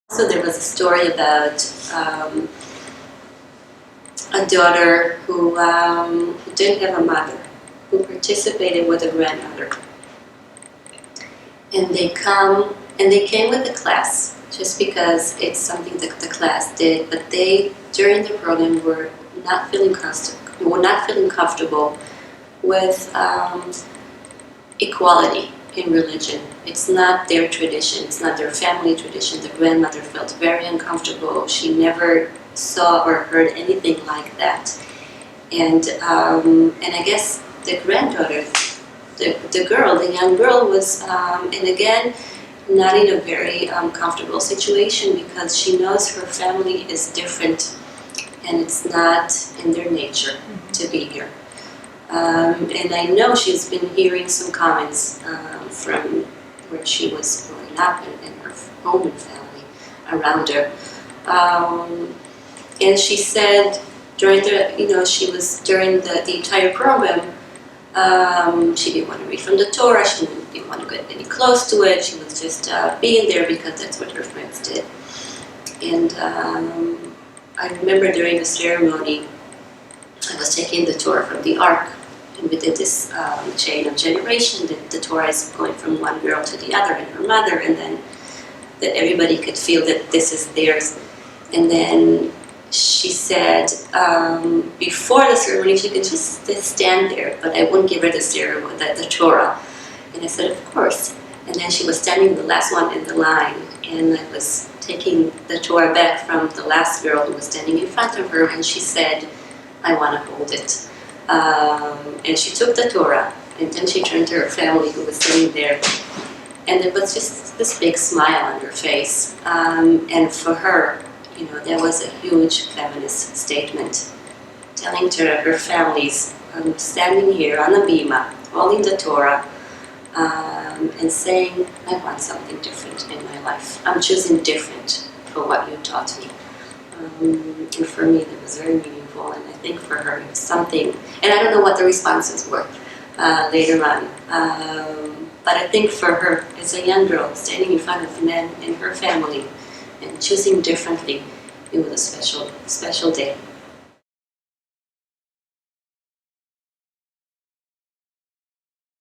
So there was a story about a daughter who didn't have a mother, who participated with a grandmother. And they came with the class, just because it's something that the class did, but they, during the program, were not feeling comfortable with equality in religion. It's not their tradition, it's not their family tradition. The grandmother felt very uncomfortable. She never saw or heard anything like that. And I guess the granddaughter, the young girl was, and again, not in a very comfortable situation, because she knows her family is different and it's not in their nature to be here. And I know she's been hearing some comments from where she was growing up in her home and family around her. And she said during during the entire program, she didn't want to read from the Torah, she didn't want to get any close to it, she was just being there because that's what her friends did. And I remember during the ceremony, I was taking the Torah from the Ark, and we did this chain of generation, that the Torah is going from one girl to the other and her mother, and then that everybody could feel that this is theirs. And then she said, before the ceremony, she could just stand there, but I wouldn't give her the Torah. And I said, of course. And then she was standing the last one in the line, and I was taking the Torah back from the last girl who was standing in front of her, and she said, I want to hold it. And she took the Torah, and then she turned to her family who was sitting there, and there was just this big smile on her face. And for her, that was a huge feminist statement, telling to her families, I'm standing here on the bima, holding the Torah, and saying, I want something different in my life. I'm choosing different for what you taught me. And for me, that was very meaningful, and I think for her it was something, and I don't know what the responses were later on, but I think for her, as a young girl, standing in front of men in her family and choosing differently, it was a special, special day.